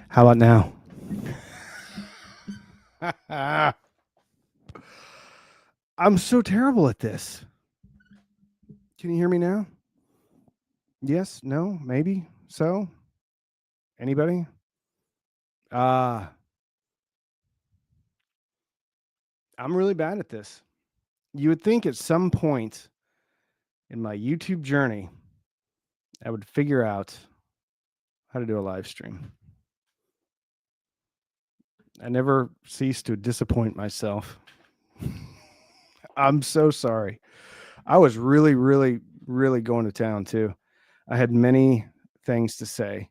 How about now? I'm so terrible at this. Can you hear me now? Yes, no, maybe, so? Anybody? Uh, I'm really bad at this. You would think at some point in my YouTube journey, I would figure out how to do a live stream. I never cease to disappoint myself. I'm so sorry. I was really, really, really going to town too. I had many things to say.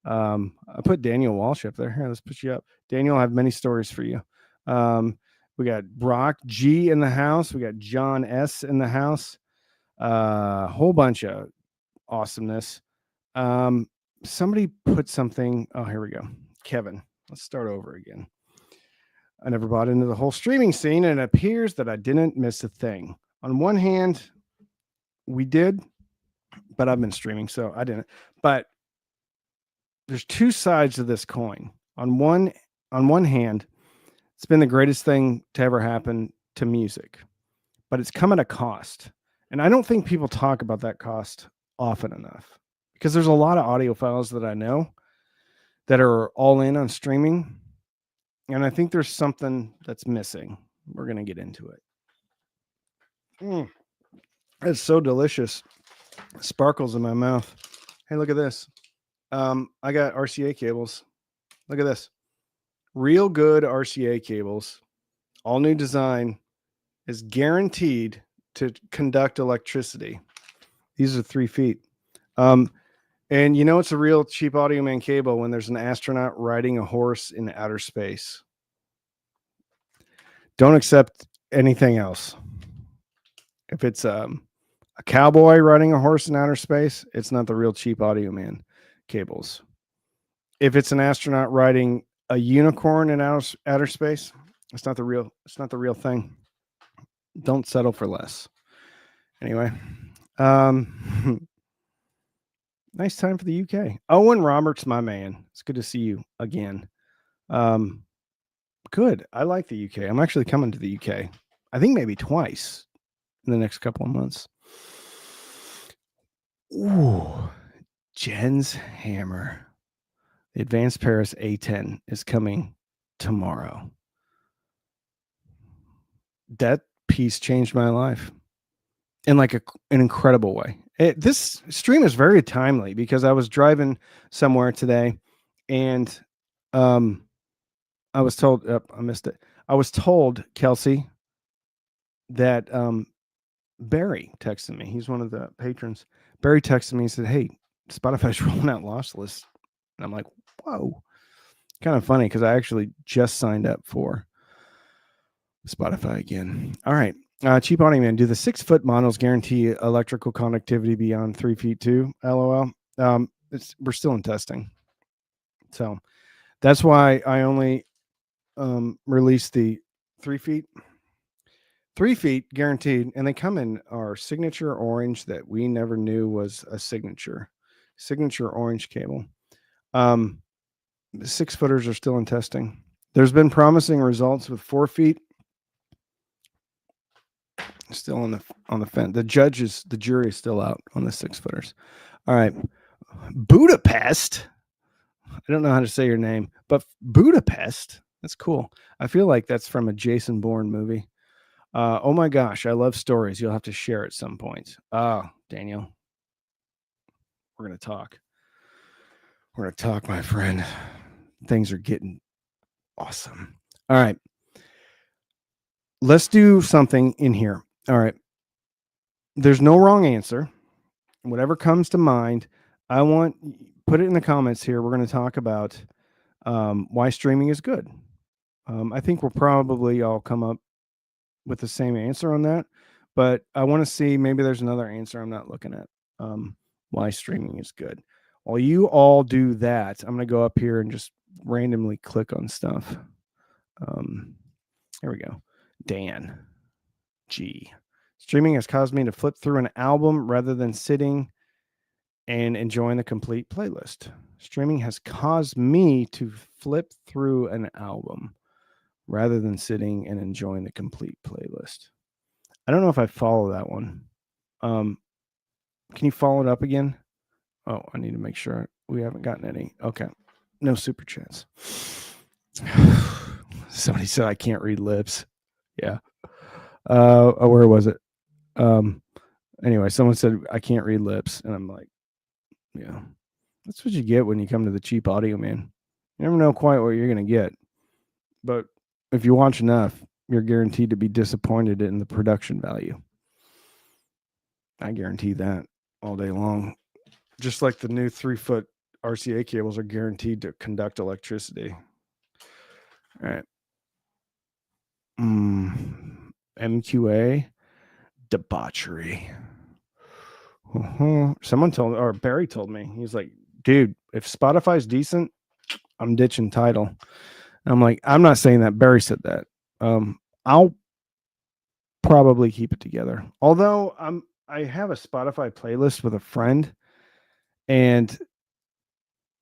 I put Daniel Walsh up there. Here, let's put you up. Daniel, I have many stories for you. We got Brock G in the house. We got John S in the house. A whole bunch of awesomeness. Somebody put something. Oh, here we go. Kevin. Let's start over again. I never bought into the whole streaming scene, and it appears that I didn't miss a thing. On one hand, we did, but I've been streaming, so I didn't. But there's two sides of this coin. On one hand, it's been the greatest thing to ever happen to music, but it's come at a cost. And I don't think people talk about that cost often enough because there's a lot of audiophiles that I know that are all in on streaming. And I think there's something that's missing. We're going to get into it. It's so delicious. Sparkles in my mouth. Hey, look at this. I got RCA cables. Look at this. Real good RCA cables. All new design is guaranteed to conduct electricity. These are 3 feet. And you know it's a real cheap Audio Man cable when there's an astronaut riding a horse in outer space. Don't accept anything else. If it's a cowboy riding a horse in outer space, it's not the real cheap Audio Man cables. If it's an astronaut riding a unicorn in outer space, it's not the real thing. Don't settle for less. Anyway, nice time for the UK. Owen Roberts, my man. It's good to see you again. Good. I like the UK. I'm actually coming to the UK. I think maybe twice in the next couple of months. Ooh, Jen's hammer. The Advanced Paris A10 is coming tomorrow. That piece changed my life in like an incredible way. This stream is very timely because I was driving somewhere today and I was told, I missed it. I was told, Kelsey, that Barry texted me. He's one of the patrons. Barry texted me and said, hey, Spotify's rolling out lossless. And I'm like, whoa. Kind of funny because I actually just signed up for Spotify again. All right. Cheap Audio Man, do the 6-foot models guarantee electrical conductivity beyond 3 feet too? LOL. We're still in testing. So that's why I only released the 3 feet. 3 feet guaranteed. And they come in our signature orange that we never knew was a signature orange cable. 6-footers are still in testing. There's been promising results with 4 feet. Still on the fence. The jury is still out on the 6-footers. All right. Budapest. I don't know how to say your name, but Budapest. That's cool. I feel like that's from a Jason Bourne movie. Oh my gosh, I love stories. You'll have to share at some point. Daniel, we're going to talk. We're going to talk, my friend. Things are getting awesome. All right. Let's do something in here. All right. There's no wrong answer. Whatever comes to mind, put it in the comments here. We're going to talk about why streaming is good. I think we'll probably all come up with the same answer on that, but I want to see maybe there's another answer I'm not looking at. Why streaming is good. While you all do that, I'm going to go up here and just randomly click on stuff. Here we go. Dan G. Streaming has caused me to flip through an album rather than sitting and enjoying the complete playlist. Streaming has caused me to flip through an album rather than sitting and enjoying the complete playlist. I don't know if I follow that one. Can you follow it up again? Oh, I need to make sure we haven't gotten any. Okay. No super chats. Somebody said I can't read lips. Yeah. Where was it? Anyway, someone said I can't read lips, and I'm like, yeah, that's what you get when you come to the cheap audio, man. You never know quite what you're gonna get, but if you watch enough, you're guaranteed to be disappointed in the production value. I guarantee that all day long. Just like the new 3-foot RCA cables are guaranteed to conduct electricity. All right. MQA debauchery. Someone told, or Barry told me, he's like, dude, if Spotify's decent, I'm ditching Tidal. I'm like, I'm not saying that. Barry said that. I'll probably keep it together. Although I have a Spotify playlist with a friend, and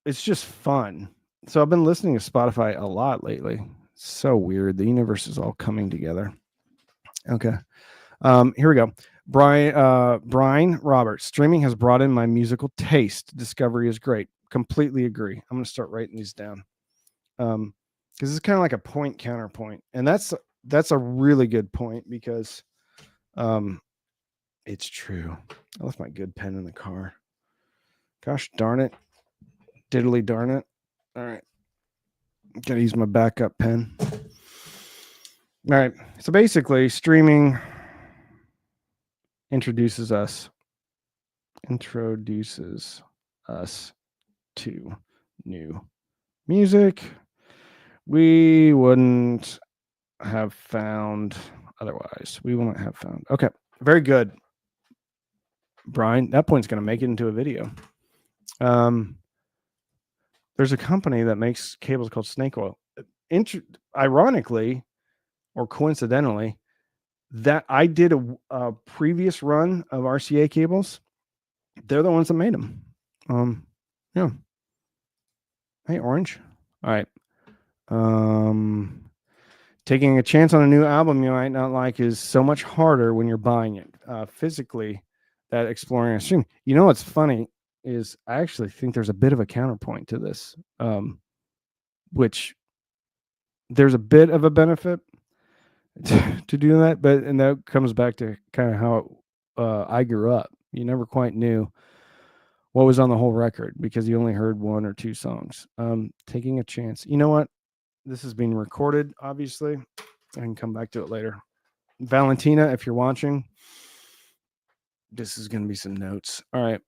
it's just fun. So I've been listening to Spotify a lot lately. It's so weird. The universe is all coming together. Okay. Here we go. Brian Roberts. Streaming has brought in my musical taste. Discovery is great. Completely agree. I'm going to start writing these down. Because it's kind of like a point counterpoint. And that's a really good point because it's true. I left my good pen in the car. Gosh darn it. Diddly darn it. All right. Gotta use my backup pen. All right. So basically, streaming introduces us to new music we wouldn't have found otherwise. We wouldn't have found. Okay. Very good. Brian, that point's going to make it into a video. There's a company that makes cables called Snake Oil. Ironically, or coincidentally, that I did a previous run of RCA cables. They're the ones that made them. Yeah. Hey, Orange. All right. Taking a chance on a new album you might not like is so much harder when you're buying it physically. That exploring a stream. You know what's funny is I actually think there's a bit of a counterpoint to this, which there's a bit of a benefit to do that, but and that comes back to kind of how I grew up. You never quite knew what was on the whole record because you only heard one or two songs. Taking a chance. You know what? This is being recorded, obviously. I can come back to it later. Valentina, if you're watching, this is going to be some notes. All right.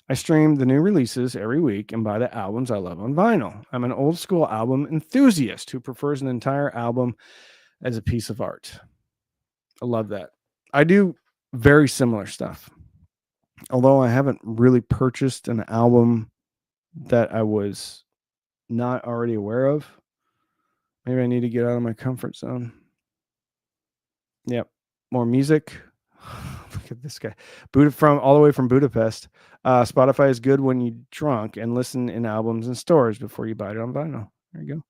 I stream the new releases every week and buy the albums I love on vinyl. I'm an old school album enthusiast who prefers an entire album as a piece of art. I love that. I do very similar stuff. Although I haven't really purchased an album that I was not already aware of. Maybe I need to get out of my comfort zone. Yep. More music. Look at this guy. All the way from Budapest. Spotify is good when you're drunk and listen in albums and stores before you buy it on vinyl. There you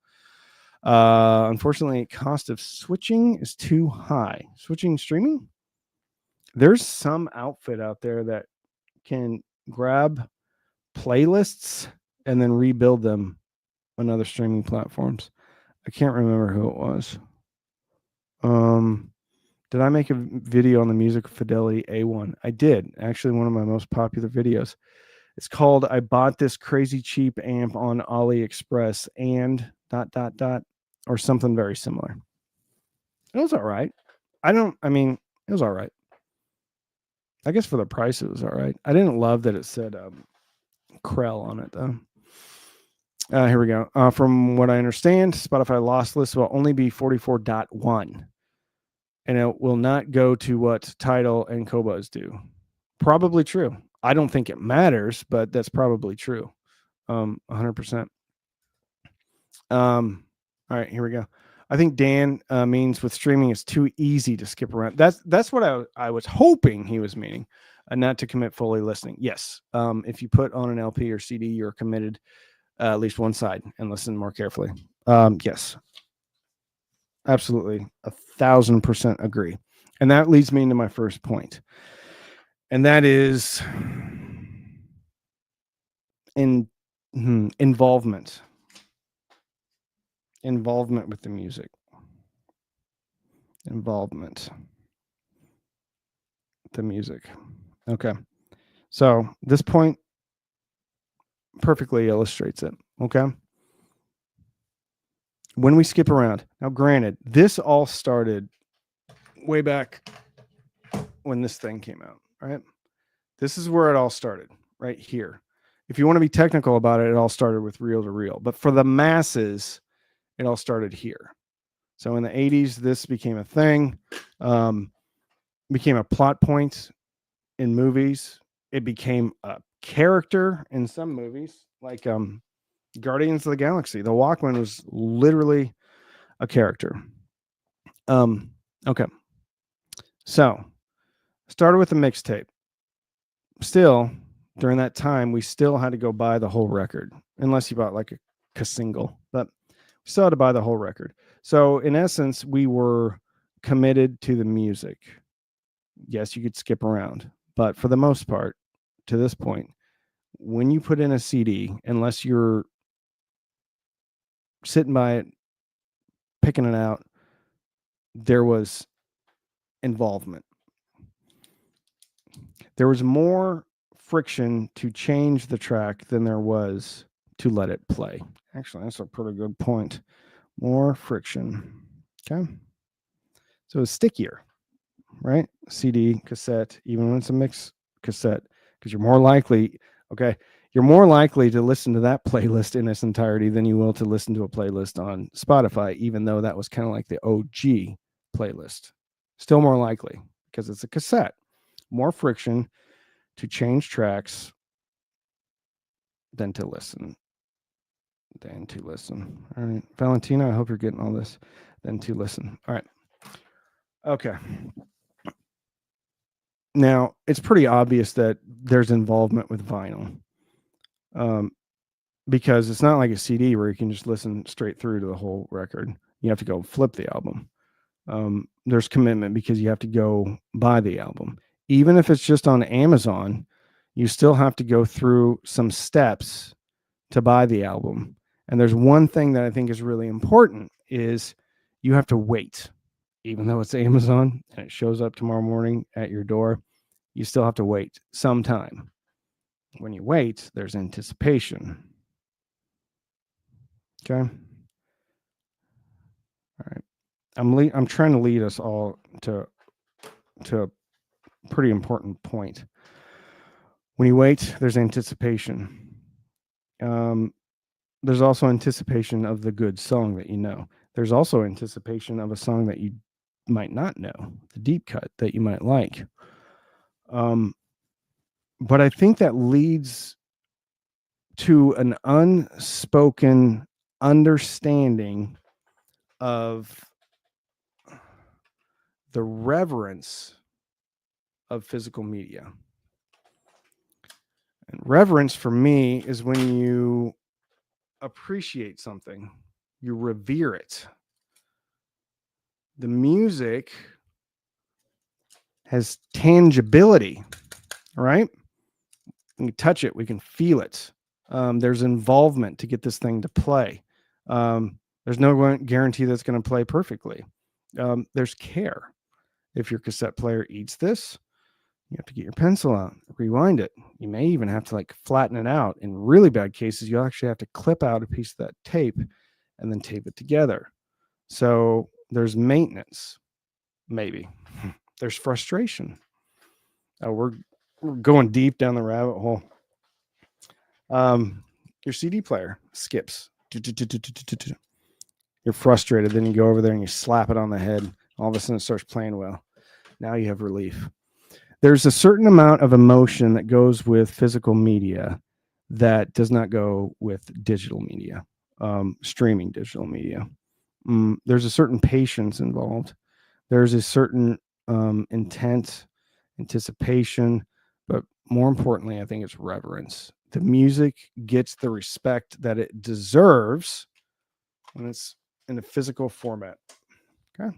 go. Unfortunately, cost of switching is too high. Switching streaming? There's some outfit out there that can grab playlists and then rebuild them on other streaming platforms. I can't remember who it was. Did I make a video on the Music Fidelity A1? I did. Actually, one of my most popular videos. It's called I Bought This Crazy Cheap Amp on AliExpress and ... or something very similar. It was all right. It was all right. I guess for the price, it was all right. I didn't love that it said Krell on it, though. Here we go. From what I understand, Spotify loss list will only be 44.1. And it will not go to what Tidal and Qobuz do. Probably true. I don't think it matters, but that's probably true. 100%. All right, here we go. I think Dan means with streaming, it's too easy to skip around. That's what I was hoping he was meaning. and not to commit fully listening. Yes. If you put on an LP or CD, you're committed at least one side and listen more carefully. Yes, absolutely. 1,000% agree. And that leads me into my first point. And that is involvement with the music. Involvement with the music. Okay. So this point perfectly illustrates it. Okay. When we skip around, now granted, this all started way back when this thing came out, right? This is where it all started, right here. If you want to be technical about it, it all started with reel to reel. But for the masses, it all started here. So in the 80s, this became a thing, became a plot point in movies. It became a character in some movies, like Guardians of the Galaxy. The Walkman was literally a character. Okay. So started with a mixtape. Still, during that time, we still had to go buy the whole record, unless you bought like a single, but we still had to buy the whole record. So in essence, we were committed to the music. Yes, you could skip around, but for the most part, to this point, when you put in a CD, unless you're sitting by it, picking it out, there was involvement. There was more friction to change the track than there was to let it play. Actually, that's a pretty good point. More friction. Okay. So it's stickier, right? CD, cassette, even when it's a mix cassette, because you're more likely, you're more likely to listen to that playlist in its entirety than you will to listen to a playlist on Spotify, even though that was kind of like the OG playlist. Still more likely because it's a cassette. More friction to change tracks than to listen. All right. Valentina, I hope you're getting all this. Than to listen. All right. Okay. Now, it's pretty obvious that there's involvement with vinyl. Because it's not like a CD where you can just listen straight through to the whole record. You have to go flip the album. There's commitment because you have to go buy the album. Even if it's just on Amazon, you still have to go through some steps to buy the album. And there's one thing that I think is really important is you have to wait. Even though it's Amazon and it shows up tomorrow morning at your door, you still have to wait some time. When you wait, there's anticipation. Okay. All right. I'm trying to lead us all to a pretty important point. When you wait, there's anticipation. There's also anticipation of the good song that you know. There's also anticipation of a song that you might not know, the deep cut that you might like. But I think that leads to an unspoken understanding of the reverence of physical media. And reverence for me is when you appreciate something, you revere it. The music has tangibility, right? We can touch it, we can feel it. There's involvement to get this thing to play. There's no guarantee that's going to play perfectly. There's care. If your cassette player eats this, you have to get your pencil out, rewind it. You may even have to like flatten it out. In really bad cases, you'll actually have to clip out a piece of that tape and then tape it together. So there's maintenance, maybe. There's frustration. We're going deep down the rabbit hole. Your CD player skips. You're frustrated. Then you go over there and you slap it on the head. All of a sudden it starts playing well. Now you have relief. There's a certain amount of emotion that goes with physical media that does not go with digital media, streaming digital media. There's a certain patience involved. There's a certain intent, anticipation, But more importantly, I think it's reverence. The music gets the respect that it deserves when it's in a physical format. Okay.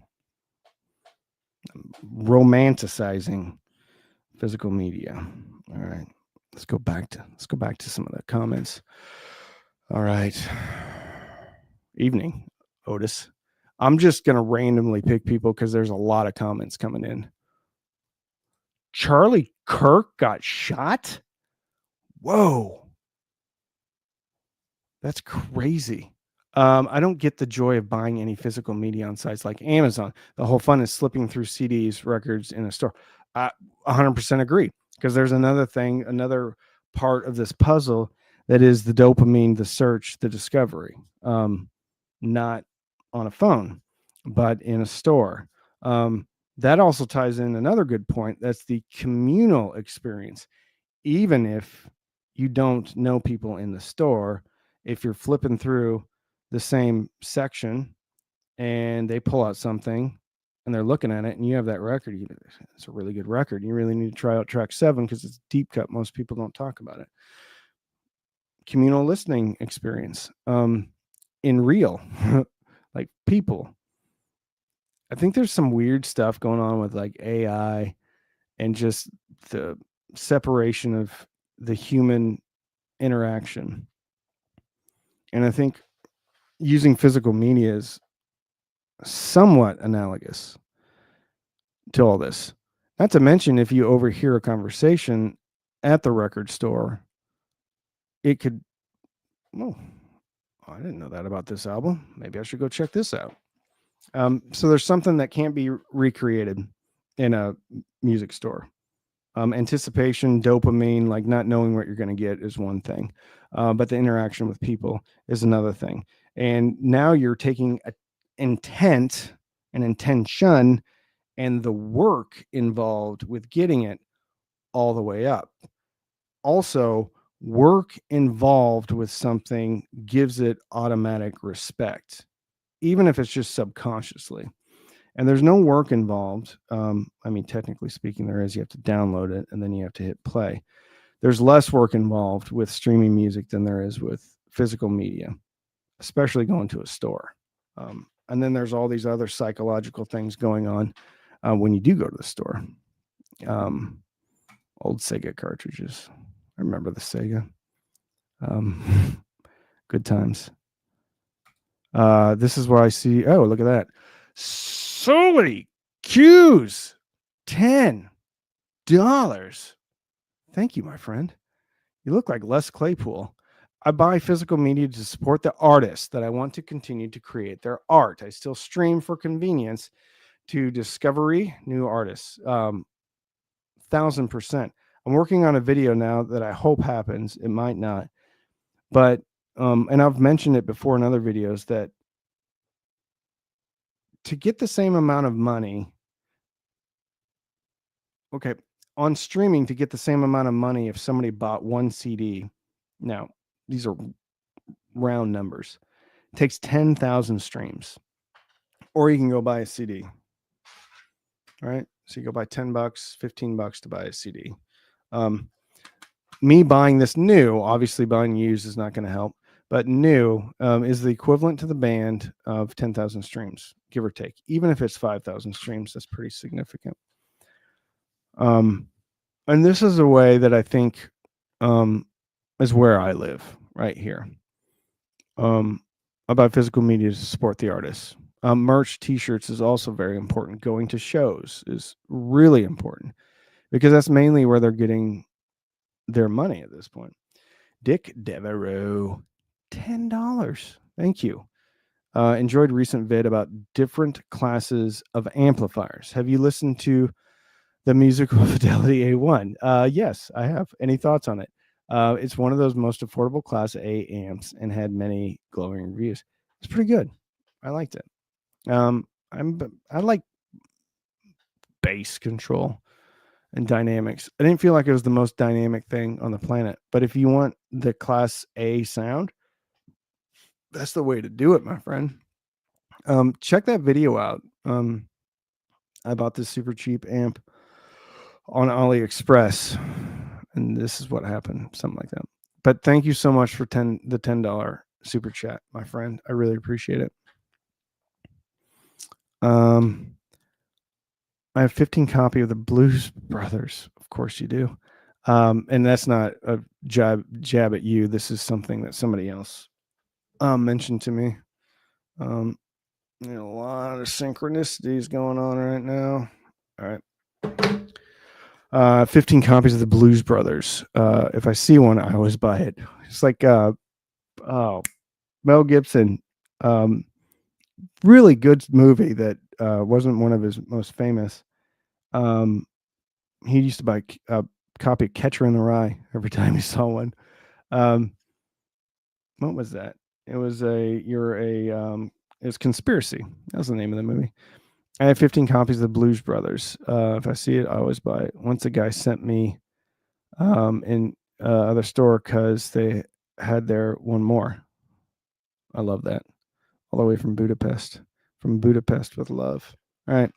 Romanticizing physical media. All right. Let's go back to some of the comments. All right. Evening, Otis. I'm just going to randomly pick people because there's a lot of comments coming in. Charlie Kirk got shot? Whoa. That's crazy. I don't get the joy of buying any physical media on sites like Amazon. The whole fun is slipping through CDs, records in a store. I 100% agree, because there's another thing, another part of this puzzle that is the dopamine, the search, the discovery. Not on a phone, but in a store. That also ties in another good point. That's the communal experience. Even if you don't know people in the store, if you're flipping through the same section and they pull out something and they're looking at it and you have that record, it's a really good record. You really need to try out track 7 because it's deep cut. Most people don't talk about it. Communal listening experience in real, like people. I think there's some weird stuff going on with like AI and just the separation of the human interaction. And I think using physical media is somewhat analogous to all this. Not to mention, if you overhear a conversation at the record store, it could, oh, I didn't know that about this album. Maybe I should go check this out. So there's something that can't be recreated in a music store. Anticipation, dopamine, like not knowing what you're going to get is one thing, but the interaction with people is another thing. And now you're taking intent and intention and the work involved with getting it all the way up. Also, work involved with something gives it automatic respect, even if it's just subconsciously. And there's no work involved. I mean, technically speaking, there is. You have to download it and then you have to hit play. There's less work involved with streaming music than there is with physical media, especially going to a store. And then there's all these other psychological things going on when you do go to the store. Old Sega cartridges. I remember the Sega. Good times. This is where I see. Oh, look at that. So many cues. $10. Thank you, my friend. You look like Les Claypool. I buy physical media to support the artists that I want to continue to create their art. I still stream for convenience to discovery new artists. 1000%. I'm working on a video now that I hope happens. It might not, but and I've mentioned it before in other videos that to get the same amount of money, okay, on streaming, to get the same amount of money if somebody bought one CD. Now, these are round numbers. It takes 10,000 streams, or you can go buy a CD. Right? So you go buy $10, $15 to buy a CD. Me buying this new, obviously buying used is not going to help, but new is the equivalent to the band of 10,000 streams, give or take. Even if it's 5,000 streams, that's pretty significant. And this is a way that I think is where I live, right here. About physical media to support the artists. Merch, t-shirts is also very important. Going to shows is really important because that's mainly where they're getting their money at this point. Dick Devereaux, $10. Thank you. Enjoyed recent vid about different classes of amplifiers. Have you listened to the Musical Fidelity A1? Yes, I have. Any thoughts on it? It's one of those most affordable class A amps and had many glowing reviews. It's pretty good. I liked it. I like bass control and dynamics. I didn't feel like it was the most dynamic thing on the planet, but if you want the class A sound, that's the way to do it, my friend. Check that video out. I bought this super cheap amp on AliExpress. and this is what happened, something like that. But thank you so much for the $10 super chat, my friend. I really appreciate it. I have 15 copy of the Blues Brothers. Of course you do. And that's not a jab at you. This is something that somebody else mentioned to me. A lot of synchronicities going on right now. All right. 15 copies of the Blues Brothers. If I see one, I always buy it. It's like Mel Gibson. Really good movie that wasn't one of his most famous. He used to buy a copy of Catcher in the Rye every time he saw one. What was that? It was it was Conspiracy. That was the name of the movie. I have 15 copies of the Blues Brothers. If I see it, I always buy it. Once a guy sent me in other store because they had their one more. I love that. All the way from Budapest. From Budapest with love. All right.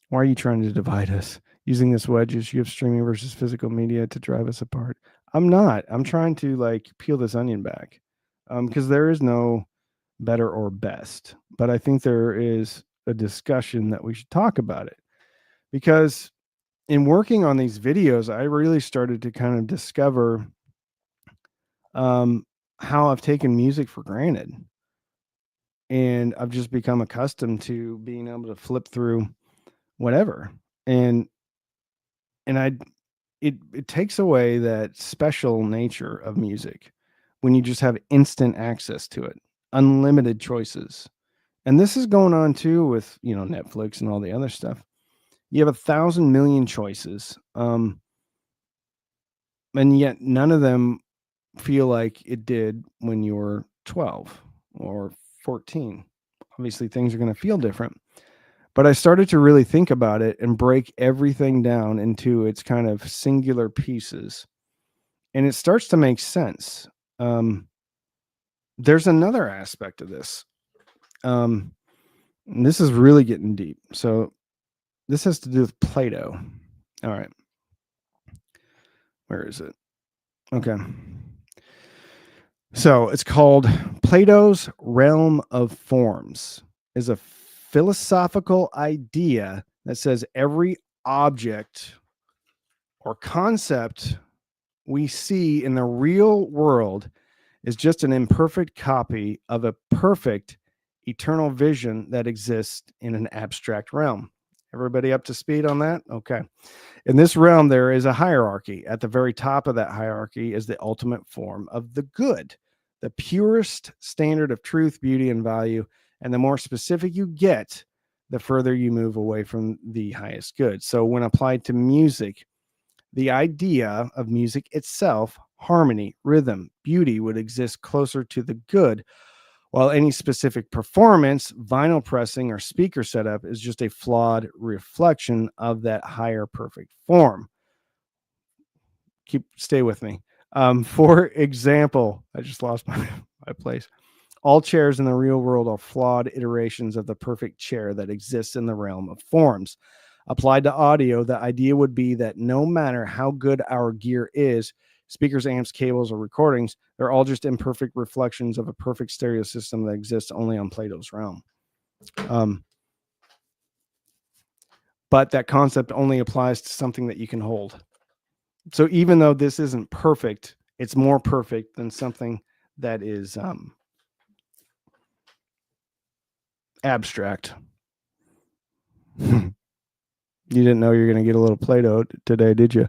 Why are you trying to divide us? Using this wedge issue of streaming versus physical media to drive us apart. I'm not. I'm trying to like peel this onion back. Because there is no better or best. But I think there is a discussion that we should talk about it. Because in working on these videos, I really started to kind of discover how I've taken music for granted. And I've just become accustomed to being able to flip through whatever. And it takes away that special nature of music when you just have instant access to it, unlimited choices. And this is going on too with, Netflix and all the other stuff. You have 1,000 million choices. And yet none of them feel like it did when you were 12 or 14. Obviously things are going to feel different. But I started to really think about it and break everything down into its kind of singular pieces. And it starts to make sense. There's another aspect of this. And this is really getting deep. So this has to do with Plato. All right. Where is it? Okay. So it's called Plato's Realm of Forms, is a philosophical idea that says every object or concept we see in the real world is just an imperfect copy of a perfect eternal vision that exists in an abstract realm. Everybody up to speed on that? Okay. In this realm, there is a hierarchy. At the very top of that hierarchy is the ultimate form of the good, the purest standard of truth, beauty, and value. And the more specific you get, the further you move away from the highest good. So when applied to music, the idea of music itself, harmony, rhythm, beauty, would exist closer to the good, while any specific performance, vinyl pressing, or speaker setup is just a flawed reflection of that higher perfect form. Stay with me. For example, I just lost my place. All chairs in the real world are flawed iterations of the perfect chair that exists in the realm of forms. Applied to audio, the idea would be that no matter how good our gear is, speakers, amps, cables, or recordings, they're all just imperfect reflections of a perfect stereo system that exists only on Plato's realm. But that concept only applies to something that you can hold. So even though this isn't perfect, it's more perfect than something that is abstract. You didn't know you're going to get a little Play-Doh today, did you?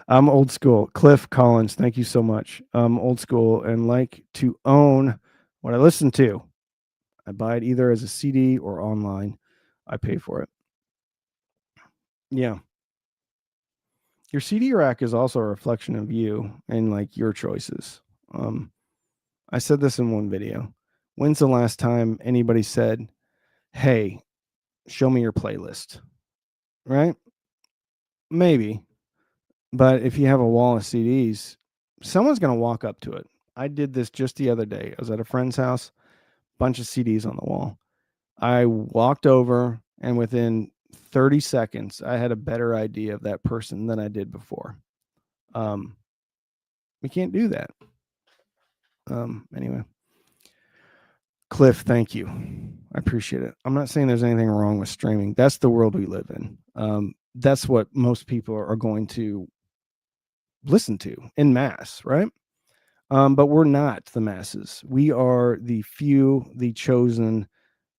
I'm old school. Cliff Collins, thank you so much. I'm old school and like to own what I listen to. I buy it either as a CD or online. I pay for it. Yeah. Your CD rack is also a reflection of you and like your choices. I said this in one video. When's the last time anybody said, "Hey, show me your playlist"? Right? Maybe. But if you have a wall of CDs, someone's going to walk up to it. I did this just the other day. I was at a friend's house, bunch of CDs on the wall. I walked over, and within 30 seconds, I had a better idea of that person than I did before. We can't do that. Anyway, Cliff, thank you. I appreciate it. I'm not saying there's anything wrong with streaming. That's the world we live in. That's what most people are going to listen to in mass, right? But we're not the masses. We are the few, the chosen,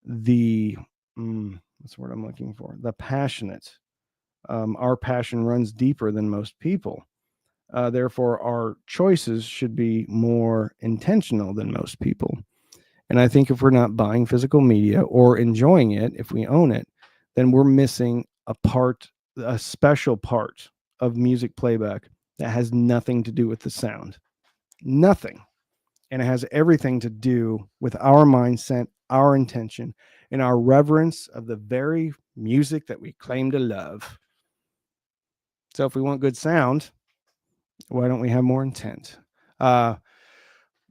the what's the word I'm looking for? The passionate. Our passion runs deeper than most people. Therefore, our choices should be more intentional than most people. And I think if we're not buying physical media or enjoying it, if we own it, then we're missing a special part of music playback that has nothing to do with the sound. Nothing. And it has everything to do with our mindset, our intention, and our reverence of the very music that we claim to love. So if we want good sound, why don't we have more intent?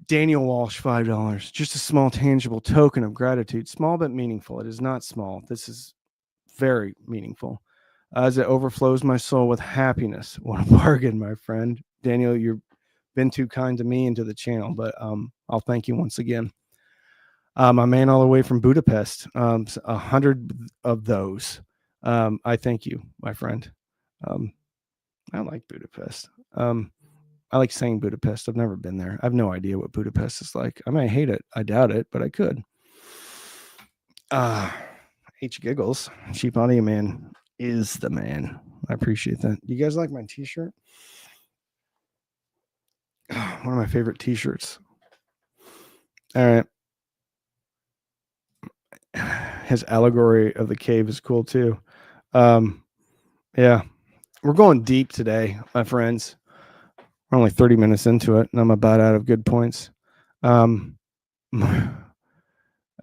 Daniel Walsh, $5. Just a small, tangible token of gratitude. Small but meaningful. It is not small. This is very meaningful. As it overflows my soul with happiness. What a bargain, my friend. Daniel, you've been too kind to me and to the channel, but I'll thank you once again. My man all the way from Budapest, 100 of those. I thank you, my friend. I like Budapest. I like saying Budapest. I've never been there. I have no idea what Budapest is like. I might hate it. I doubt it, but I could. H giggles. Cheap Audio Man is the man. I appreciate that. You guys like my t-shirt? One of my favorite t-shirts. All right. His allegory of the cave is cool too. Yeah. We're going deep today, my friends. We're only 30 minutes into it, and I'm about out of good points. A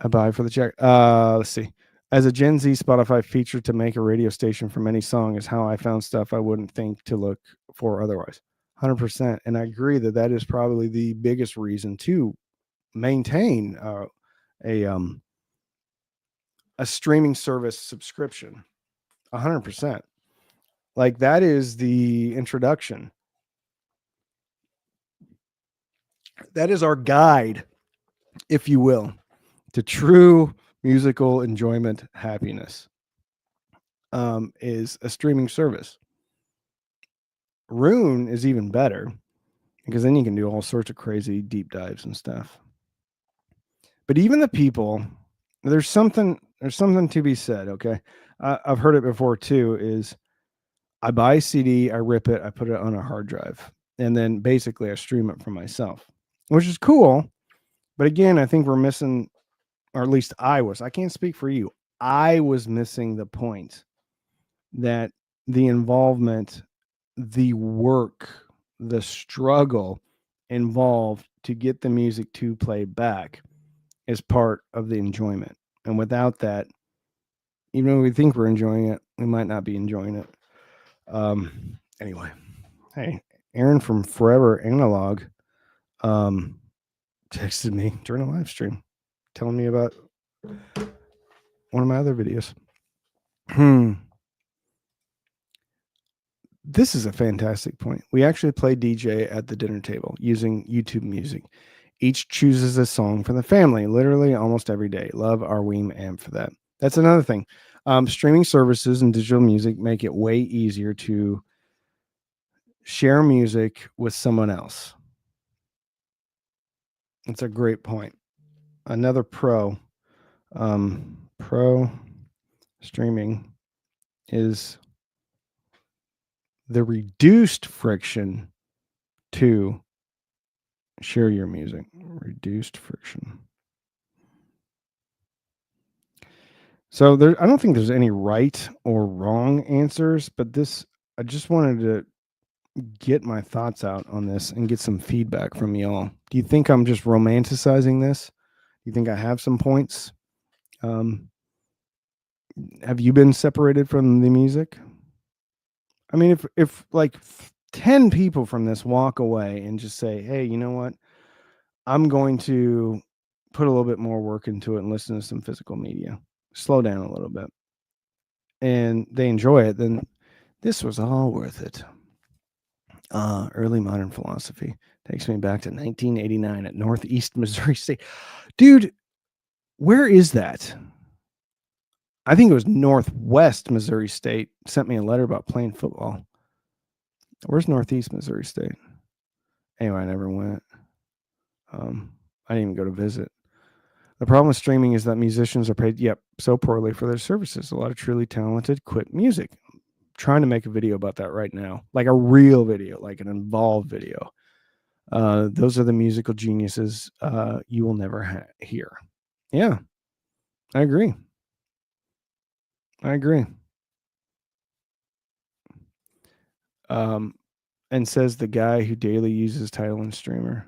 buy for the check. Let's see. As a Gen Z, Spotify featured to make a radio station from any song is how I found stuff I wouldn't think to look for otherwise. 100%. And I agree that is probably the biggest reason to maintain a streaming service subscription. 100%. Like that is the introduction. That is our guide, if you will, to true musical enjoyment happiness. Is a streaming service. Rune is even better because then you can do all sorts of crazy deep dives and stuff. But even the people, there's something to be said. Okay, I've heard it before too. Is I buy a CD, I rip it, I put it on a hard drive, and then basically I stream it for myself, which is cool. But again, I think we're missing, or at least I was. I can't speak for you. I was missing the point that the involvement, the work, the struggle involved to get the music to play back is part of the enjoyment. And without that, even when we think we're enjoying it, we might not be enjoying it. Anyway, hey, Aaron from Forever Analog texted me during a live stream telling me about one of my other videos. This is a fantastic point. We actually play DJ at the dinner table using YouTube Music. Each chooses a song for the family, literally almost every day. Love our Weem amp for that. That's another thing. Streaming services and digital music make it way easier to share music with someone else. That's a great point. Another pro streaming is the reduced friction to share your music. Reduced friction. So I don't think there's any right or wrong answers, but I just wanted to get my thoughts out on this and get some feedback from y'all. Do you think I'm just romanticizing this? Do you think I have some points? Have you been separated from the music? I mean, if like 10 people from this walk away and just say, hey, you know what? I'm going to put a little bit more work into it and listen to some physical media. Slow down a little bit. and they enjoy it, then this was all worth it. Early modern philosophy takes me back to 1989 at Northeast Missouri State. Dude, where is that? I think it was Northwest Missouri State sent me a letter about playing football. Where's Northeast Missouri State? Anyway, I never went. I didn't even go to visit. The problem with streaming is that musicians are paid, so poorly for their services. A lot of truly talented quit music. I'm trying to make a video about that right now, like a real video, like an involved video. Those are the musical geniuses you will never hear. Yeah, I agree. And says the guy who daily uses Tidal and Streamer.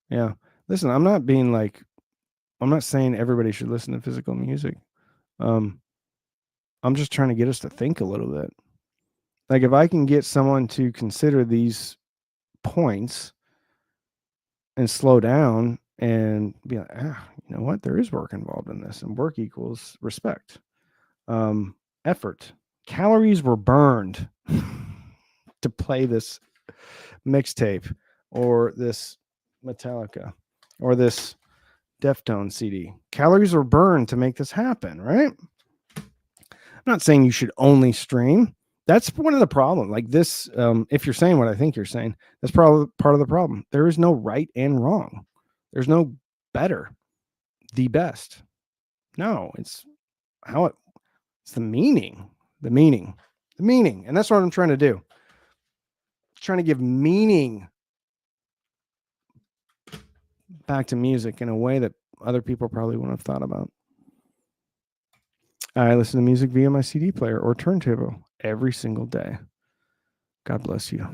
Yeah. Listen, I'm not saying everybody should listen to physical music. I'm just trying to get us to think a little bit. Like, if I can get someone to consider these points and slow down and be like, you know what? There is work involved in this, and work equals respect. Effort. Calories were burned to play this mixtape or this Metallica or this Deftone CD. Calories were burned to make this happen, right? I'm not saying you should only stream. That's one of the problems. Like this, if you're saying what I think you're saying, that's probably part of the problem. There is no right and wrong. There's no better, the best. No, it's the meaning, and that's what I'm trying to do. Trying to give meaning back to music in a way that other people probably wouldn't have thought about. I listen to music via my CD player or turntable every single day. God bless you.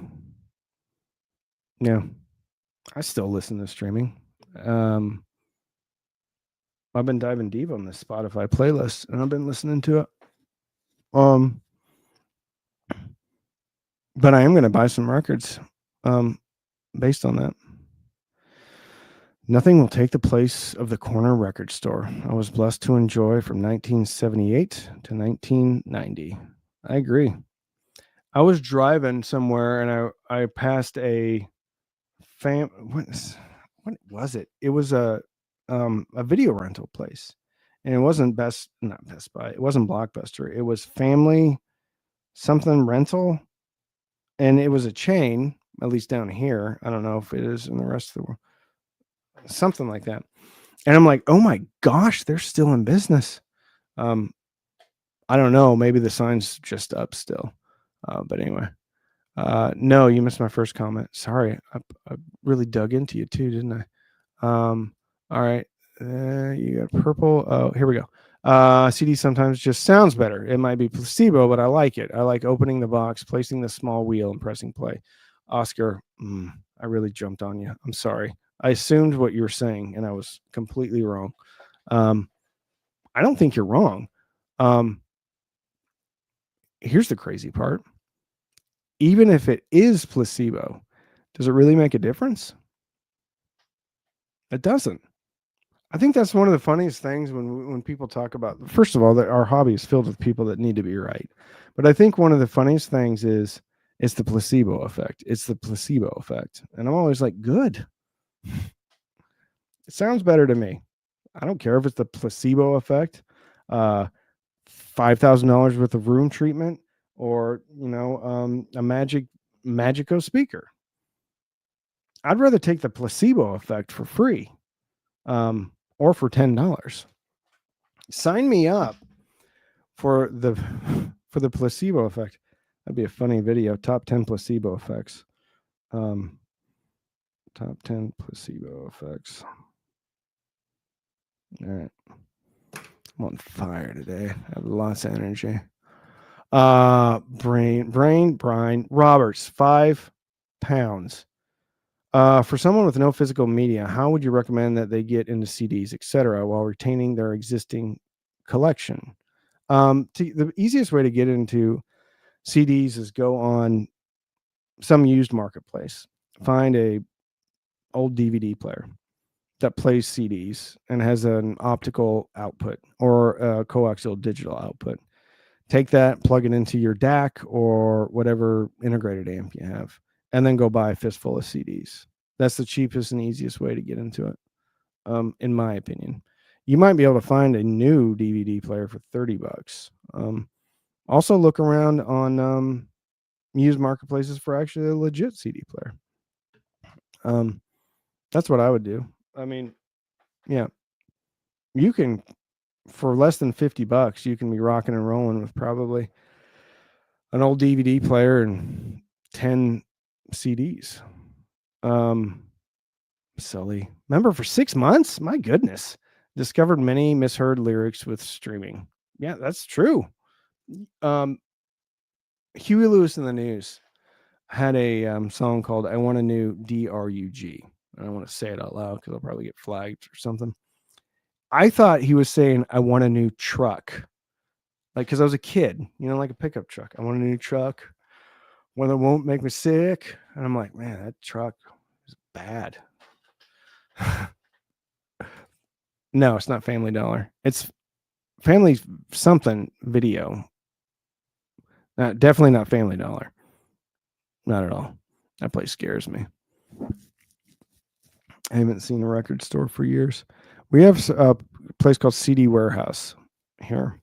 Yeah, I still listen to streaming. I've been diving deep on this Spotify playlist, and I've been listening to it. But I am going to buy some records based on that. Nothing will take the place of the corner record store I was blessed to enjoy from 1978 to 1990. I agree. I was driving somewhere and I passed a what was it? It was a video rental place, and it wasn't not Best Buy. It wasn't Blockbuster. It was Family something rental, and it was a chain. At least down here, I don't know if it is in the rest of the world. Something like that. And I'm like, oh my gosh, they're still in business. I don't know. Maybe the sign's just up still. But anyway, no, you missed my first comment. Sorry. I really dug into you too, didn't I? All right. You got purple. Oh, here we go. CD sometimes just sounds better. It might be placebo, but I like it. I like opening the box, placing the small wheel, and pressing play. Oscar, I really jumped on you. I'm sorry. I assumed what you were saying, and I was completely wrong. I don't think you're wrong. Here's the crazy part. Even if it is placebo, does it really make a difference? It doesn't. I think that's one of the funniest things when people talk about, first of all, that our hobby is filled with people that need to be right. But I think one of the funniest things is it's the placebo effect. It's the placebo effect. And I'm always like, good. It sounds better to me. I don't care if it's the placebo effect, $5,000 worth of room treatment, or a Magico speaker. I'd rather take the placebo effect for free, or for $10. Sign me up for the placebo effect. That'd be a funny video. Top 10 placebo effects. Top 10 placebo effects. All right. I'm on fire today. I have lots of energy. Brian Roberts, 5 pounds. For someone with no physical media, how would you recommend that they get into CDs, etc., while retaining their existing collection? The easiest way to get into CDs is go on some used marketplace, find a old DVD player that plays CDs and has an optical output or a coaxial digital output. Take that, plug it into your DAC or whatever integrated amp you have, and then go buy a fistful of CDs. That's the cheapest and easiest way to get into it, in my opinion. You might be able to find a new DVD player for $30. Also, look around on used marketplaces for actually a legit CD player. That's what I would do. I mean, yeah, you can, for less than $50, you can be rocking and rolling with probably an old DVD player and 10 CDs. Silly. Remember, for 6 months? My goodness. Discovered many misheard lyrics with streaming. Yeah, that's true. Huey Lewis and the News had a song called I Want a New DRUG. I don't want to say it out loud because I'll probably get flagged or something. I thought he was saying I want a new truck. Like, because I was a kid, like a pickup truck. I want a new truck, one that won't make me sick. And I'm like, man, that truck is bad. No, it's not Family Dollar. It's Family something video. Definitely not Family Dollar. Not at all. That place scares me. I haven't seen a record store for years. We have a place called CD Warehouse here.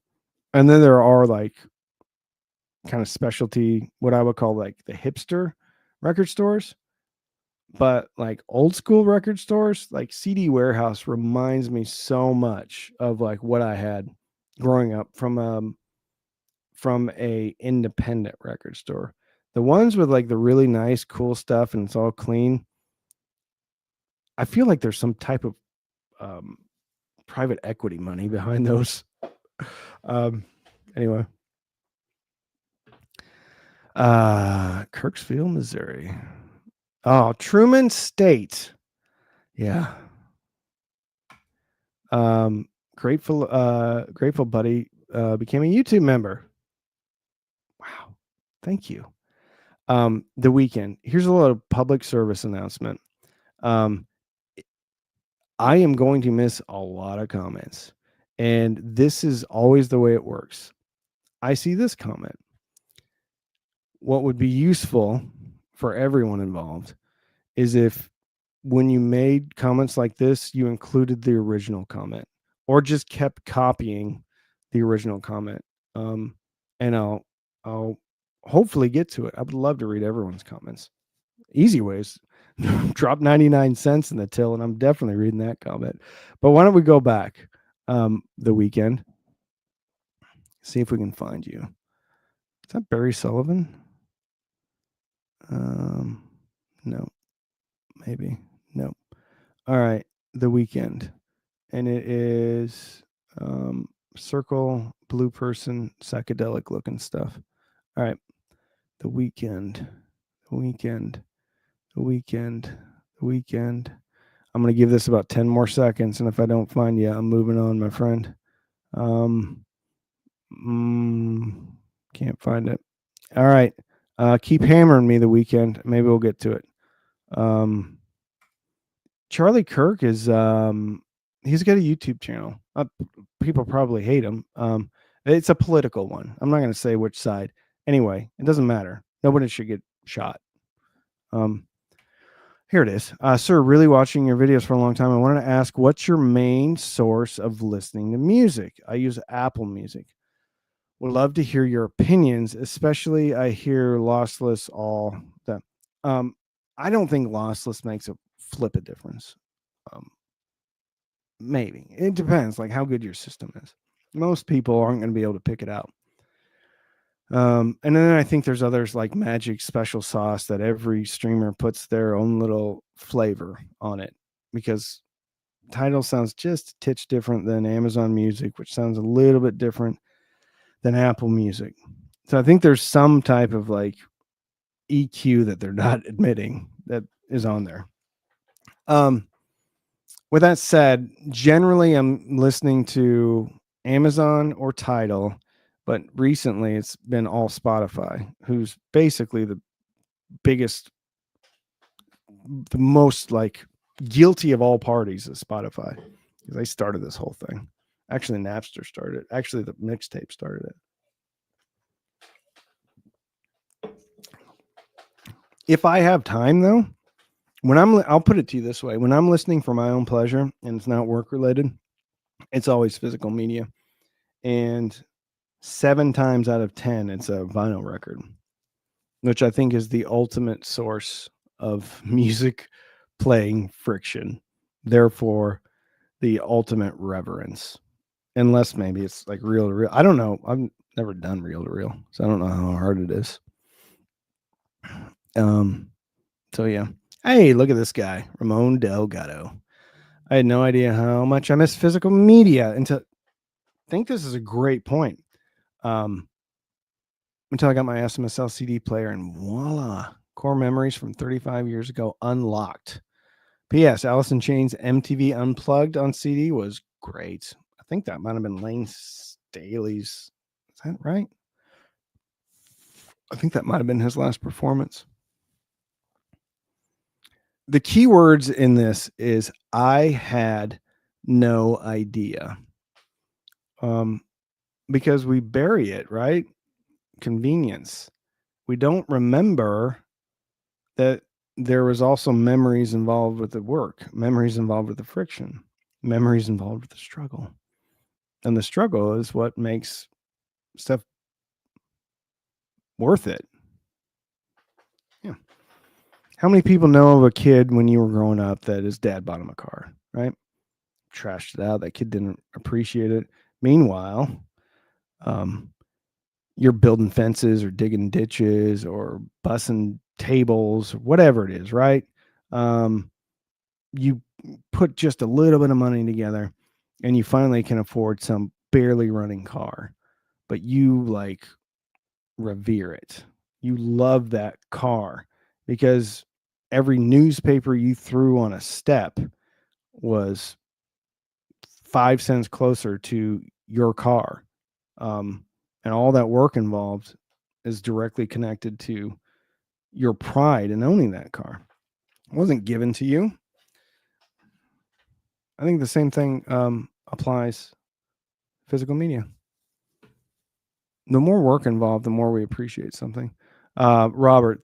And then there are like kind of specialty, what I would call like the hipster record stores. But like old school record stores, like CD Warehouse reminds me so much of like what I had growing up from a independent record store. The ones with like the really nice, cool stuff and it's all clean. I feel like there's some type of private equity money behind those. Anyway, Kirksville, Missouri. Oh, Truman State. Yeah. Grateful Buddy became a YouTube member. Wow. Thank you. The Weekend. Here's a little public service announcement. I am going to miss a lot of comments, and this is always the way it works. I see this comment. What would be useful for everyone involved is if when you made comments like this, you included the original comment or just kept copying the original comment. And I'll hopefully get to it. I would love to read everyone's comments. Easy ways. Drop 99 cents in the till, and I'm definitely reading that comment. But why don't we go back The Weekend? See if we can find you. Is that Barry Sullivan? No. Maybe. No. All right. The Weekend. And it is circle, blue person, psychedelic looking stuff. All right. The Weekend. The Weekend. The Weekend. The Weekend. I'm going to give this about 10 more seconds. And if I don't find you, I'm moving on, my friend. Can't find it. All right. Keep hammering me, The Weekend. Maybe we'll get to it. Charlie Kirk is he's got a YouTube channel. People probably hate him. It's a political one. I'm not going to say which side. Anyway, it doesn't matter. Nobody should get shot. Here it is. Sir, really watching your videos for a long time. I wanted to ask, what's your main source of listening to music? I use Apple Music. Would love to hear your opinions, especially I hear lossless all that. I don't think lossless makes a flip of difference. Maybe. It depends, like how good your system is. Most people aren't going to be able to pick it out. And then I think there's others like magic special sauce that every streamer puts their own little flavor on it, because Tidal sounds just a titch different than Amazon Music, which sounds a little bit different than Apple Music. So I think there's some type of like EQ that they're not admitting that is on there. With that said, generally I'm listening to Amazon or Tidal, but recently it's been all Spotify, who's basically the biggest, the most like guilty of all parties is Spotify, because they started this whole thing. Actually, Napster started it. Actually, the mixtape started it. If I have time though, I'll put it to you this way: when I'm listening for my own pleasure and it's not work related, it's always physical media, and 7 times out of 10, it's a vinyl record, which I think is the ultimate source of music playing friction. Therefore, the ultimate reverence. Unless maybe it's like reel to reel. I don't know. I've never done reel to reel, so I don't know how hard it is. Um, so yeah. Hey, look at this guy, Ramon Delgado. I had no idea how much I miss physical media until I think this is a great point. Um, until I got my SMSL CD player, and voila, core memories from 35 years ago unlocked. P.S. Alice in Chains MTV Unplugged on CD was great. I think that might have been Lane Staley's. Is that right? I think that might have been his last performance. The key words in this is I had no idea. Because we bury it, right? Convenience. We don't remember that there was also memories involved with the work, memories involved with the friction, memories involved with the struggle. And the struggle is what makes stuff worth it. Yeah. How many people know of a kid when you were growing up that his dad bought him a car, right? Trashed it out. That kid didn't appreciate it. Meanwhile, um, you're building fences or digging ditches or bussing tables, whatever it is, right? Um, you put just a little bit of money together and you finally can afford some barely running car, but you like revere it. You love that car because every newspaper you threw on a step was 5 cents closer to your car. And all that work involved is directly connected to your pride in owning that car. It wasn't given to you. I think the same thing applies physical media. The more work involved, the more we appreciate something. Robert,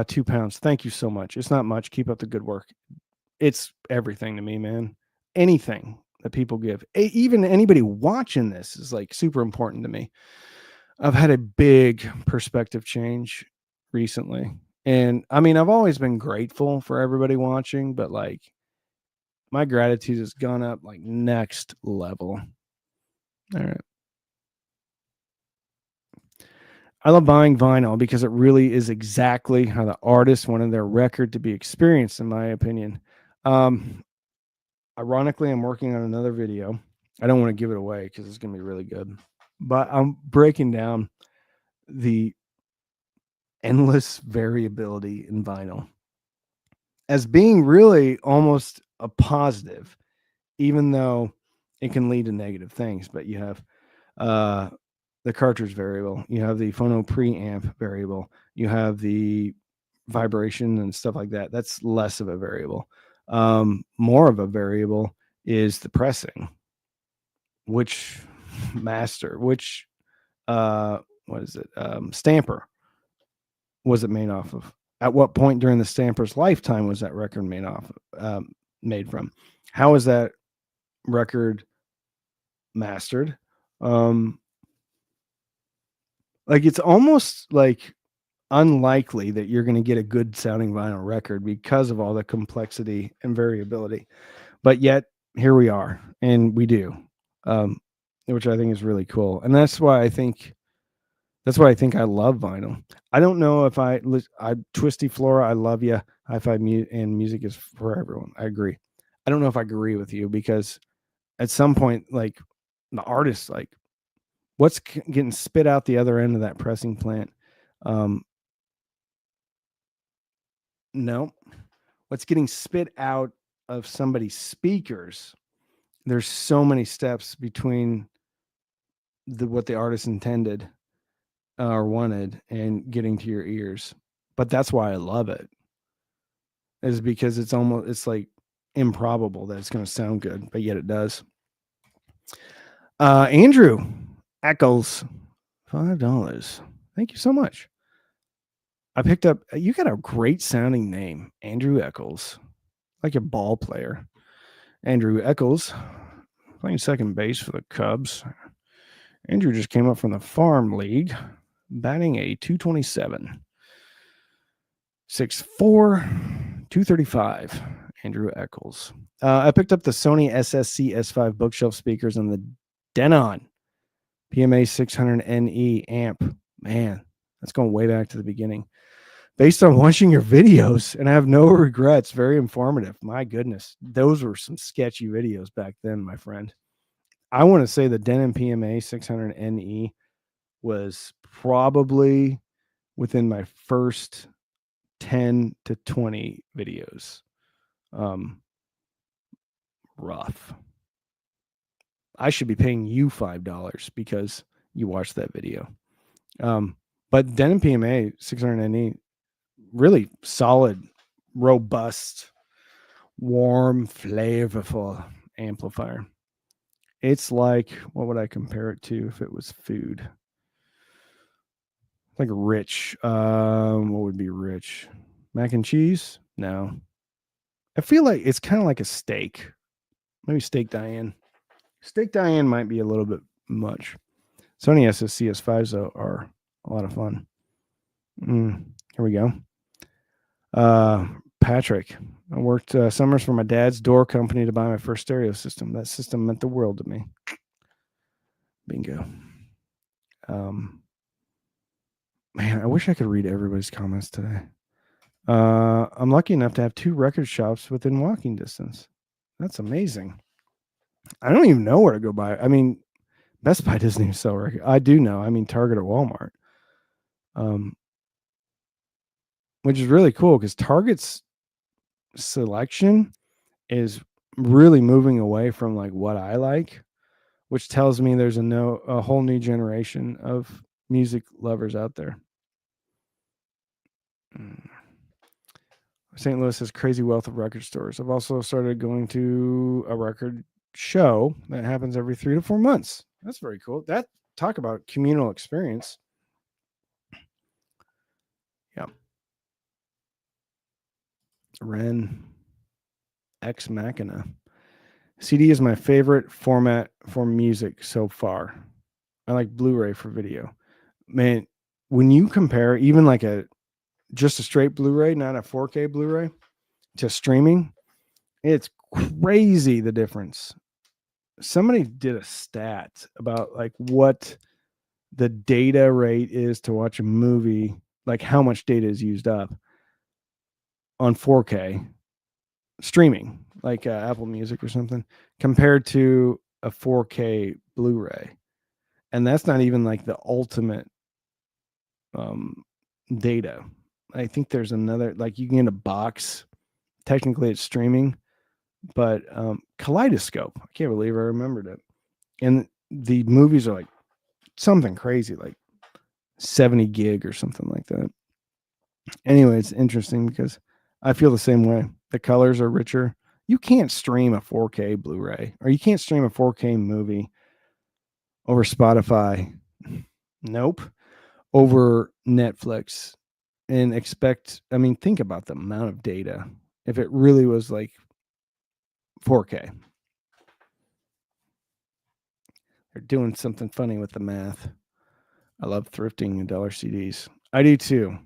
2 pounds. Thank you so much. It's not much. Keep up the good work. It's everything to me, man. Anything that people give, even anybody watching this, is like super important to me. I've had a big perspective change recently. And I mean, I've always been grateful for everybody watching, but like my gratitude has gone up like next level. All right. I love buying vinyl because it really is exactly how the artist wanted their record to be experienced, in my opinion. Um, Ironically, I'm working on another video. I don't want to give it away because it's going to be really good, but I'm breaking down the endless variability in vinyl as being really almost a positive, even though it can lead to negative things. But you have uh, the cartridge variable, you have the phono preamp variable, you have the vibration and stuff like that. That's less of a variable. More of a variable is the pressing, which which what is it? Stamper was it made off of? At what point during the stamper's lifetime was that record made from? How is that record mastered? Um, like it's almost like unlikely that you're going to get a good sounding vinyl record because of all the complexity and variability. But yet here we are, and we do, um, which I think is really cool. And that's why I think I love vinyl. I don't know if I Twisty Flora, I love you. Hi-fi and music is for everyone. I agree. I don't know if I agree with you because at some point, like the artist, like what's getting spit out the other end of that pressing plant? Um, no, what's getting spit out of somebody's speakers? There's so many steps between what the artist intended or wanted and getting to your ears. But that's why I love it. Is because it's like improbable that it's going to sound good, but yet it does. Andrew Eccles, $5. Thank you so much. I picked up, you got a great sounding name, Andrew Eccles, like a ball player. Andrew Eccles, playing second base for the Cubs. Andrew just came up from the farm league, batting a 227. 6'4", 235. Andrew Eccles. I picked up the Sony SSC S5 bookshelf speakers and the Denon PMA 600NE amp. Man, that's going way back to the beginning. Based on watching your videos, and I have no regrets. Very informative. My goodness, those were some sketchy videos back then, my friend. I want to say the Denon PMA 600NE was probably within my first 10 to 20 videos. Rough. I should be paying you $5 because you watched that video. But Denon PMA 600NE, really solid, robust, warm, flavorful amplifier. It's like, what would I compare it to if it was food? Like rich. What would be rich? Mac and cheese? No. I feel like it's kind of like a steak. Maybe steak Diane. Steak Diane might be a little bit much. Sony SSC S5s, though, are a lot of fun. Here we go. Patrick. I worked summers for my dad's door company to buy my first stereo system. That system meant the world to me. Bingo. Man, I wish I could read everybody's comments today. I'm lucky enough to have 2 record shops within walking distance. That's amazing. I don't even know where to go buy. I mean, Best Buy doesn't even sell records. I do know. I mean, Target or Walmart. Which is really cool because Target's selection is really moving away from like what I like, which tells me there's a whole new generation of music lovers out there. St. Louis has crazy wealth of record stores. I've also started going to a record show that happens every 3 to 4 months. That's very cool. That talk about communal experience. Yeah. Ren Ex Machina. CD is my favorite format for music so far. I like Blu-ray for video. Man, when you compare even like just a straight Blu-ray, not a 4K Blu-ray, to streaming, it's crazy the difference. Somebody did a stat about like what the data rate is to watch a movie, like how much data is used up on 4K streaming, like Apple Music or something, compared to a 4K Blu-ray. And that's not even like the ultimate data. I think there's another, like you can get a box. Technically it's streaming, but Kaleidoscope. I can't believe I remembered it. And the movies are like something crazy, like 70 gig or something like that. Anyway, it's interesting because I feel the same way. The colors are richer. You can't stream a 4K Blu-ray or you can't stream a 4K movie over Spotify. Nope. Over Netflix and think about the amount of data if it really was like 4K. They're doing something funny with the math. I love thrifting and dollar CDs. I do too.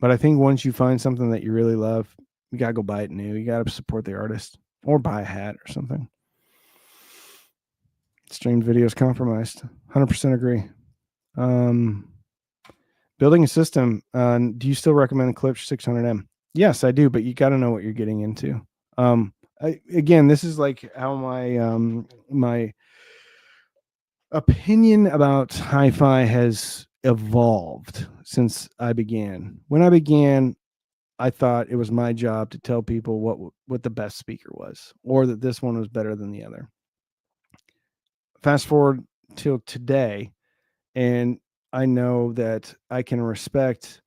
But I think once you find something that you really love, you got to go buy it new. You got to support the artist or buy a hat or something. Streamed videos compromised. 100% agree. Building a system. Do you still recommend Eclipse 600M? Yes, I do, but you got to know what you're getting into. Again, this is like how my opinion about hi-fi has evolved since I began. When I began, I thought it was my job to tell people what the best speaker was, or that this one was better than the other. Fast forward till today, and I know that I can respect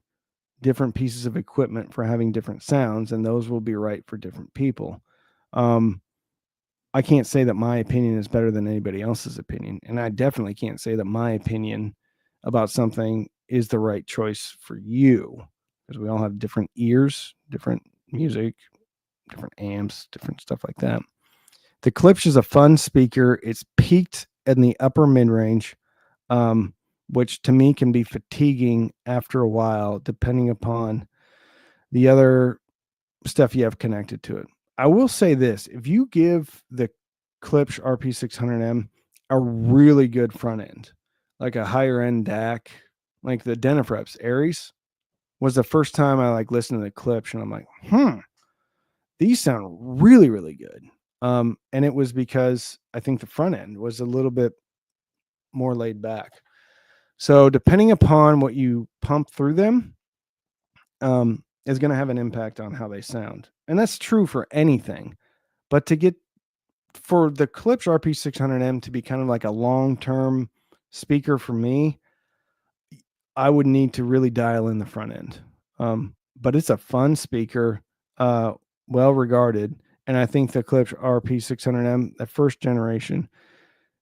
different pieces of equipment for having different sounds, and those will be right for different people. I can't say that my opinion is better than anybody else's opinion, and I definitely can't say that my opinion about something is the right choice for you. because we all have different ears, different music, different amps, different stuff like that. The Klipsch is a fun speaker. It's peaked in the upper mid range, which to me can be fatiguing after a while, depending upon the other stuff you have connected to it. I will say this: if you give the Klipsch RP600M a really good front end, like a higher end DAC, like the Denafreps Aries, was the first time I like listened to the Klipsch, and I'm like, these sound really, really good. And it was because I think the front end was a little bit more laid back. So depending upon what you pump through them, is going to have an impact on how they sound. And that's true for anything. But for the Klipsch RP600M to be kind of like a long-term speaker for me, I would need to really dial in the front end. But it's a fun speaker, well regarded. And I think the Klipsch RP600M, the first generation,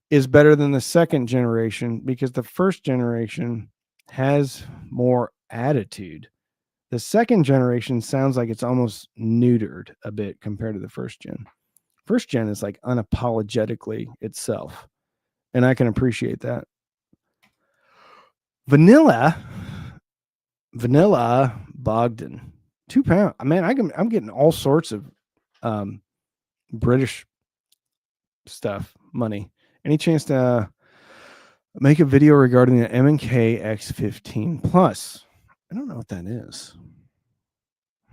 is better than the second generation because the first generation has more attitude. The second generation sounds like it's almost neutered a bit compared to the first gen. First gen is like unapologetically itself, and I can appreciate that. Vanilla Bogdan, £2. Man, I'm getting all sorts of British stuff, money. Any chance to make a video regarding the M&K X15 Plus? I don't know what that is.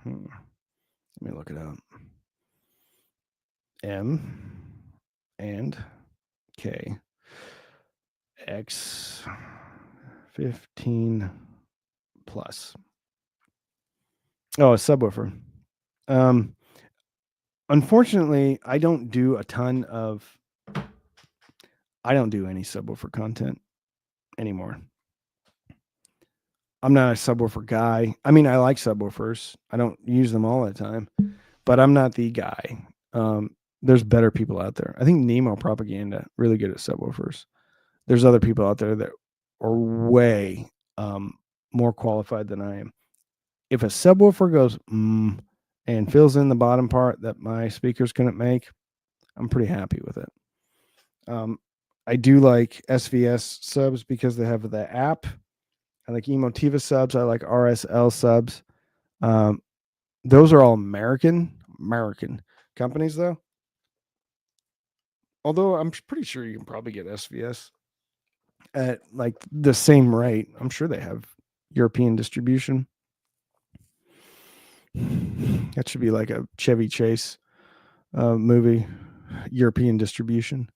Let me look it up. M and K X15 Plus. Oh, a subwoofer. Unfortunately, I don't do any subwoofer content anymore. I'm not a subwoofer guy. I mean, I like subwoofers. I don't use them all the time, but I'm not the guy. There's better people out there. I think Nemo Propaganda really good at subwoofers. There's other people out there that are way more qualified than I am. If a subwoofer goes and fills in the bottom part that my speakers couldn't make, I'm pretty happy with it. I do like SVS subs because they have the app. I like Emotiva subs. I like RSL subs. Those are all American companies, though. Although I'm pretty sure you can probably get SVS at like the same rate. I'm sure they have European distribution. That should be like a Chevy Chase movie, European distribution.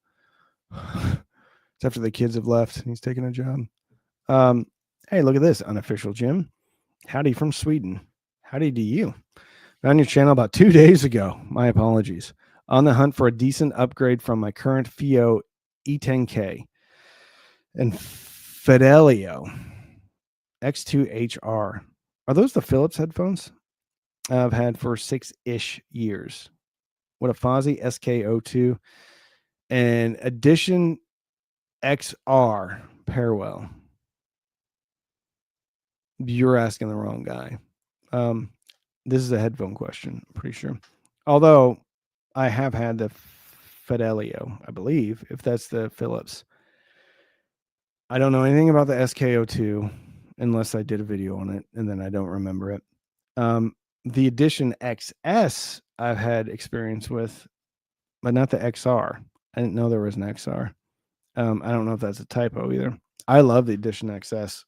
It's after the kids have left and he's taking a job. Hey, look at this unofficial Jim. Howdy from Sweden. Howdy to you. Found your channel about 2 days ago. My apologies. On the hunt for a decent upgrade from my current FIO E10K and Fidelio X2HR. Are those the Philips headphones I've had for 6-ish years? What a Fozzy SK02 and Edition XR pair well. You're asking the wrong guy. This is a headphone question, I'm pretty sure. Although I have had the Fidelio, I believe, if that's the Philips. I don't know anything about the SK02 unless I did a video on it, and then I don't remember it. The Edition XS I've had experience with, but not the XR. I didn't know there was an XR. I don't know if that's a typo either. I love the Edition XS.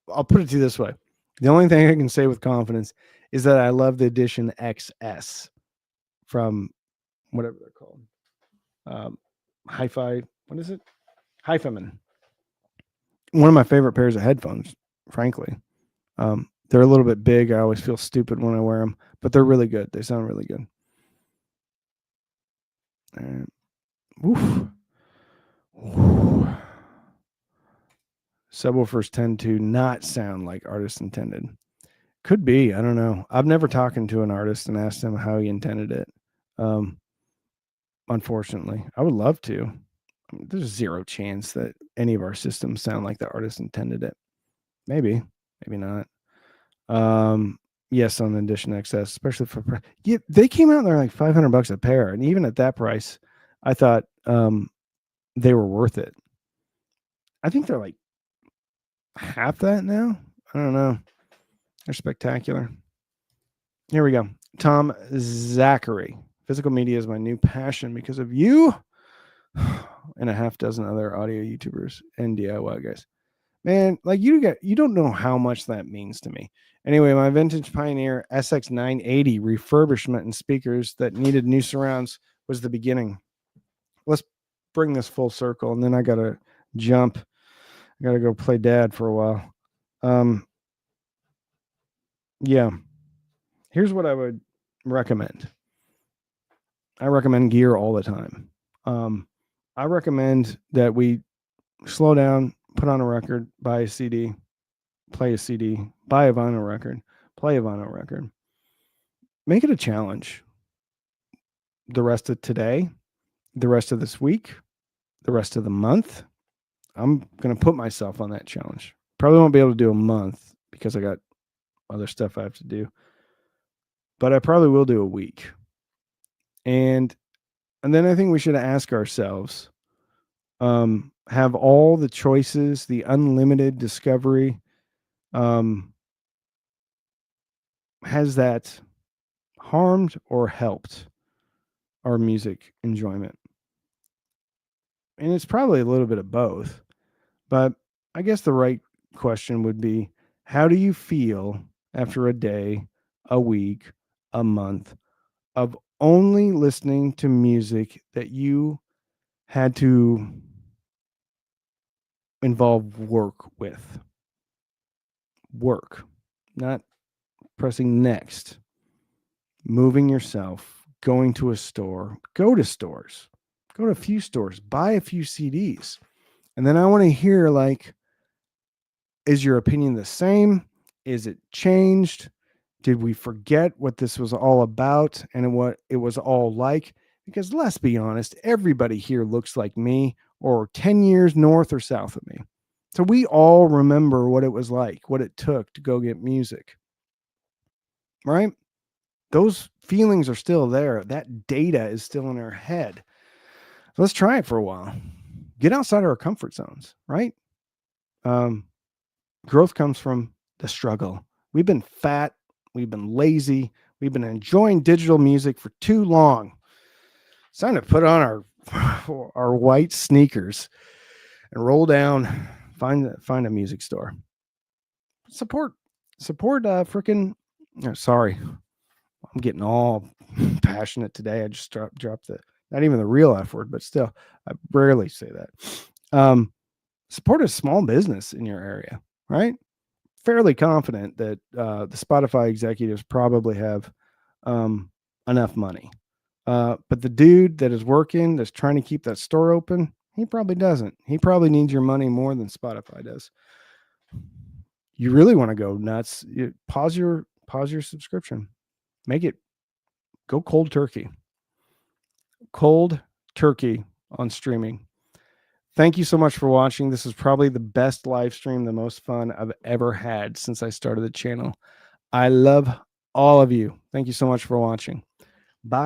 I'll put it to you this way. The only thing I can say with confidence is that I love the Edition XS from whatever they're called. Hi-Fi, what is it? Hi-Fi-Man. One of my favorite pairs of headphones, frankly. They're a little bit big. I always feel stupid when I wear them, but they're really good. They sound really good. And, woof. Subwoofers tend to not sound like artists intended. Could be. I don't know. I've never talked to an artist and asked him how he intended it. Unfortunately, I would love to. There's zero chance that any of our systems sound like the artist intended it. Maybe not. Yes, on the Edition XS, especially for yeah, they came out and they're like $500 a pair, and even at that price, I thought they were worth it. I think they're like half that now. I don't know. They're spectacular. Here we go. Tom Zachary. Physical media is my new passion because of you and a half dozen other audio YouTubers and DIY guys. Man, like you don't know how much that means to me. Anyway, my vintage Pioneer SX980 refurbishment and speakers that needed new surrounds was the beginning. Let's bring this full circle, and then I gotta jump. I gotta go play dad for a while. Yeah. Here's what I would recommend. I recommend gear all the time. I recommend that we slow down, put on a record, buy a CD, play a CD, buy a vinyl record, play a vinyl record. Make it a challenge. The rest of today, the rest of this week, the rest of the month, I'm going to put myself on that challenge. Probably won't be able to do a month because I got other stuff I have to do, but I probably will do a week. And then I think we should ask ourselves, have all the choices, the unlimited discovery, has that harmed or helped our music enjoyment? And it's probably a little bit of both, but I guess the right question would be, how do you feel after a day, a week, a month of only listening to music that you had to involve work with? Work, not pressing next, moving yourself, going to a store, go to stores, go to a few stores, buy a few CDs. And then I want to hear, like, is your opinion the same? Is it changed? Did we forget what this was all about and what it was all like? Because let's be honest, everybody here looks like me or 10 years north or south of me. So we all remember what it was like, what it took to go get music, right? Those feelings are still there. That data is still in our head. Let's try it for a while. Get outside of our comfort zones, right? Growth comes from the struggle. We've been fat. We've been lazy. We've been enjoying digital music for too long. It's time to put on our white sneakers and roll down, find a music store. Support freaking. Sorry, I'm getting all passionate today. I just dropped the, not even the real F word, but still, I rarely say that. Support a small business in your area, right? Fairly confident that the Spotify executives probably have enough money. But the dude that is working, that's trying to keep that store open, he probably doesn't. He probably needs your money more than Spotify does. You really want to go nuts, pause your subscription. Make it go cold turkey. Cold turkey on streaming. Thank you so much for watching. This is probably the best live stream, the most fun I've ever had since I started the channel. I love all of you. Thank you so much for watching. Bye.